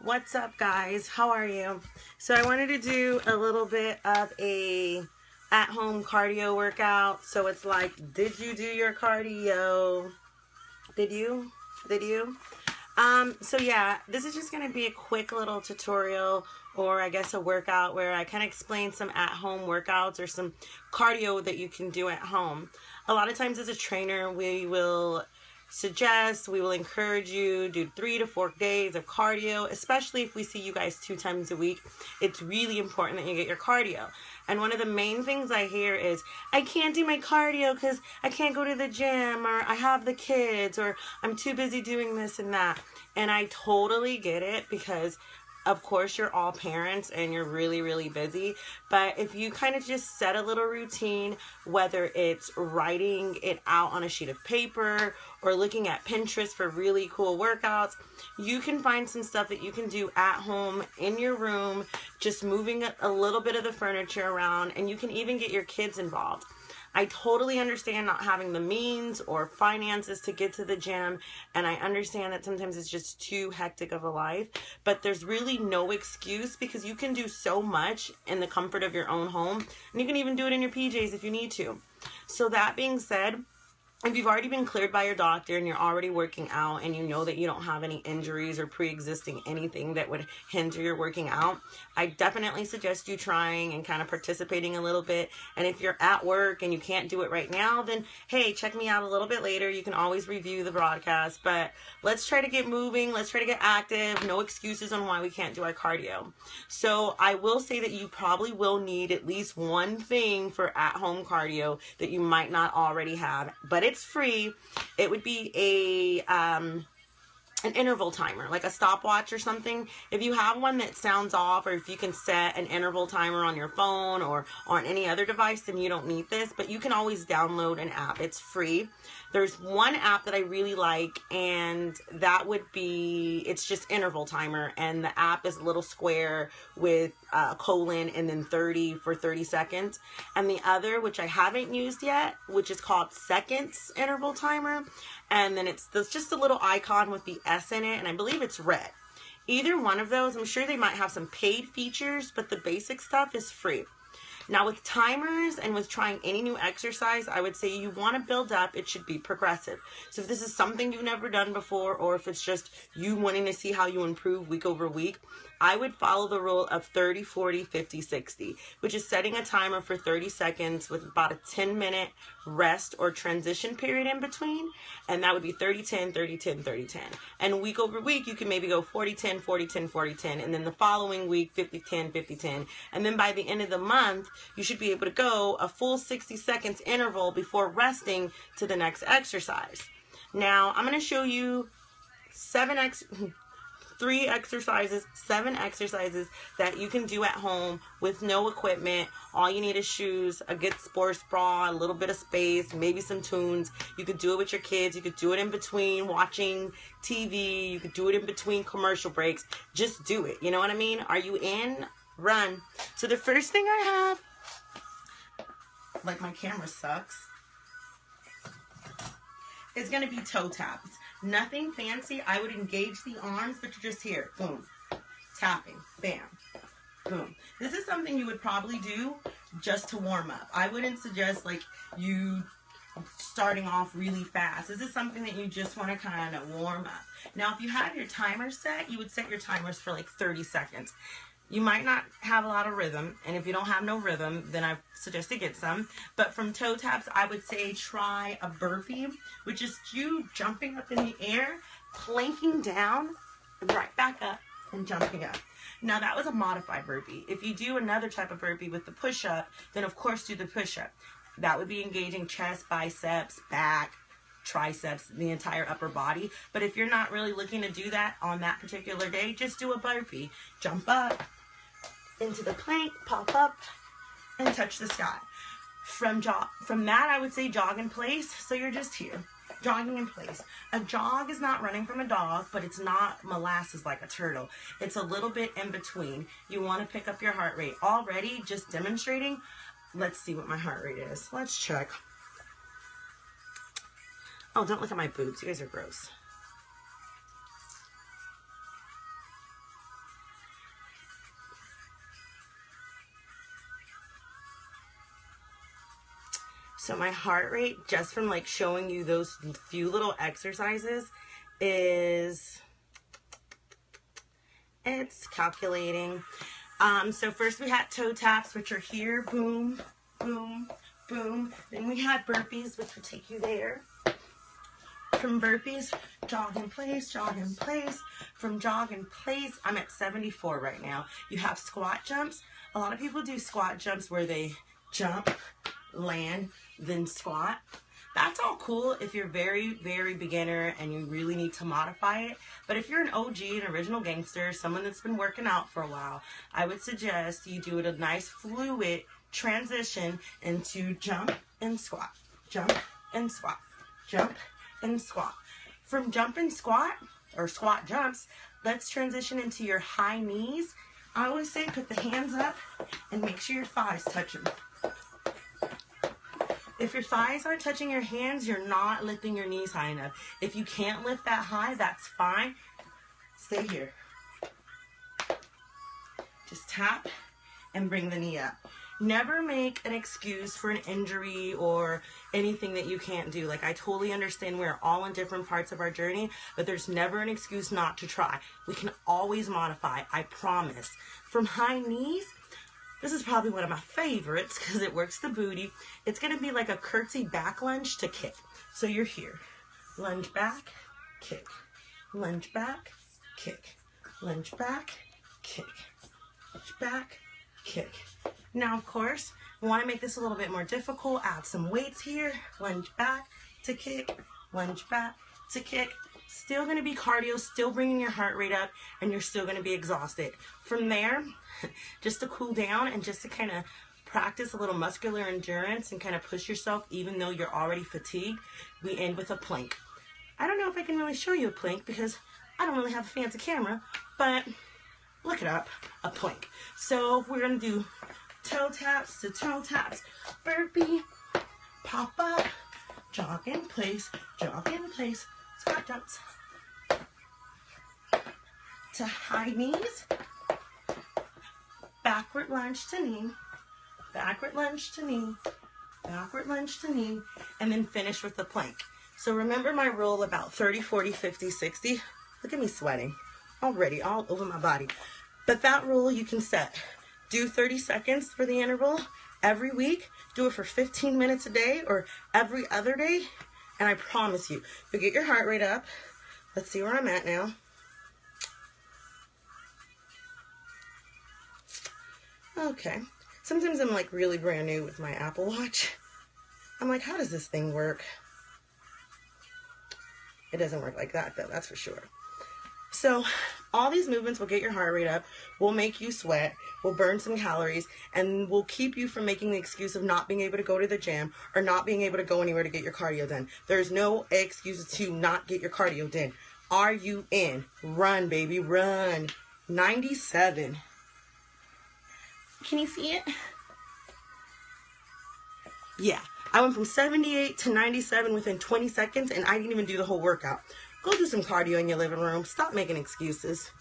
What's up, guys? How are you? So I wanted to do a little bit of a at-home cardio workout. So it's like, did you do your cardio? Did you? So yeah, this is just going to be a quick little tutorial, or I guess a workout where I kind of explain some at-home workouts or some cardio that you can do at home. A lot of times as a trainer, we will encourage you do 3 to 4 days of cardio, especially if we see you guys 2 times a week. It's really important that you get your cardio. And one of the main things I hear is, I can't do my cardio because I can't go to the gym, or I have the kids, or I'm too busy doing this and that. And I totally get it, because of course you're all parents and you're really, really busy. But if you kind of just set a little routine, whether it's writing it out on a sheet of paper or looking at Pinterest for really cool workouts, you can find some stuff that you can do at home in your room, just moving a little bit of the furniture around, and you can even get your kids involved. I totally understand not having the means or finances to get to the gym, and I understand that sometimes it's just too hectic of a life, but there's really no excuse, because you can do so much in the comfort of your own home, and you can even do it in your PJs if you need to. So that being said, if you've already been cleared by your doctor and you're already working out and you know that you don't have any injuries or pre-existing anything that would hinder your working out, I definitely suggest you trying and kind of participating a little bit. And if you're at work and you can't do it right now, then hey, check me out a little bit later. You can always review the broadcast, but let's try to get moving. Let's try to get active. No excuses on why we can't do our cardio. So I will say that you probably will need at least one thing for at-home cardio that you might not already have, but it's free. It would be an interval timer, like a stopwatch or something. If you have one that sounds off, or if you can set an interval timer on your phone or on any other device, then you don't need this, but you can always download an app. It's free. There's one app that I really like, and that would be, it's just interval timer, and the app is a little square with a colon and then 30 for 30 seconds. And the other, which I haven't used yet, which is called Seconds Interval Timer, and then there's just a little icon with the S in it, and I believe it's red. Either one of those, I'm sure they might have some paid features, but the basic stuff is free. Now with timers and with trying any new exercise, I would say you want to build up. It should be progressive. So if this is something you've never done before, or if it's just you wanting to see how you improve week over week, I would follow the rule of 30, 40, 50, 60, which is setting a timer for 30 seconds with about a 10-minute rest or transition period in between. And that would be 30, 10, 30, 10, 30, 10. And week over week, you can maybe go 40, 10, 40, 10, 40, 10. And then the following week, 50, 10, 50, 10. And then by the end of the month, you should be able to go a full 60 seconds interval before resting to the next exercise. Now, I'm going to show you 7 exercises that you can do at home with no equipment. All you need is shoes, a good sports bra, a little bit of space, maybe some tunes. You could do it with your kids. You could do it in between watching TV. You could do it in between commercial breaks. Just do it. You know what I mean? Are you in? Run. So the first thing I have, like my camera sucks, is going to be toe taps. Nothing fancy. I would engage the arms, but you're just here. Boom. Tapping. Bam. Boom. This is something you would probably do just to warm up. I wouldn't suggest like you starting off really fast. This is something that you just want to kind of warm up. Now, if you have your timer set, you would set your timers for like 30 seconds. You might not have a lot of rhythm, and if you don't have no rhythm, then I suggest to get some. But from toe taps, I would say try a burpee, which is you jumping up in the air, planking down, right back up, and jumping up. Now, that was a modified burpee. If you do another type of burpee with the push-up, then of course do the push-up. That would be engaging chest, biceps, back, triceps, the entire upper body. But if you're not really looking to do that on that particular day, just do a burpee. Jump up into the plank, pop up, and touch the sky. From that, I would say jog in place. So you're just here, jogging in place. A jog is not running from a dog, but it's not molasses like a turtle. It's a little bit in between. You want to pick up your heart rate. Already, just demonstrating. Let's see what my heart rate is. Let's check. Oh, don't look at my boobs. You guys are gross. So my heart rate, just from like showing you those few little exercises, is, it's calculating. So first we had toe taps, which are here, boom, boom, boom. Then we had burpees, which would take you there. From burpees, jog in place, jog in place. From jog in place, I'm at 74 right now. You have squat jumps. A lot of people do squat jumps where they jump, land, then squat. That's all cool if you're very, very beginner and you really need to modify it. But if you're an OG, an original gangster, someone that's been working out for a while, I would suggest you do it a nice fluid transition into jump and squat, jump and squat, jump and squat. From jump and squat, or squat jumps, let's transition into your high knees. I always say put the hands up and make sure your thighs touch them. If your thighs aren't touching your hands, you're not lifting your knees high enough. If you can't lift that high, that's fine. Stay here. Just tap and bring the knee up. Never make an excuse for an injury or anything that you can't do. Like, I totally understand we're all in different parts of our journey, but there's never an excuse not to try. We can always modify, I promise. From high knees, this is probably one of my favorites because it works the booty. It's going to be like a curtsy back lunge to kick. So you're here. Lunge back, kick. Lunge back, kick. Lunge back, kick. Lunge back, kick. Now, of course, we want to make this a little bit more difficult. Add some weights here. Lunge back to kick. Lunge back to kick. Still going to be cardio, still bringing your heart rate up, and you're still going to be exhausted. From there, just to cool down and just to kind of practice a little muscular endurance and kind of push yourself even though you're already fatigued, we end with a plank. I don't know if I can really show you a plank because I don't really have a fancy camera, but look it up, a plank. So we're going to do toe taps to toe taps, burpee, pop up, jog in place, squat jumps, to high knees, backward lunge to knee, backward lunge to knee, backward lunge to knee, and then finish with the plank. So remember my rule about 30, 40, 50, 60. Look at me sweating already all over my body. But that rule you can set. Do 30 seconds for the interval every week. Do it for 15 minutes a day or every other day. And I promise you'll get your heart rate up. Let's see where I'm at now. Okay. Sometimes I'm like really brand new with my Apple Watch. I'm like, how does this thing work? It doesn't work like that though, that's for sure. So all these movements will get your heart rate up, will make you sweat, will burn some calories, and will keep you from making the excuse of not being able to go to the gym or not being able to go anywhere to get your cardio done. There's no excuses to not get your cardio done. Are you in? Run, baby, run. 97. Can you see it? Yeah, I went from 78 to 97 within 20 seconds, and I didn't even do the whole workout. Go do some cardio in your living room. Stop making excuses.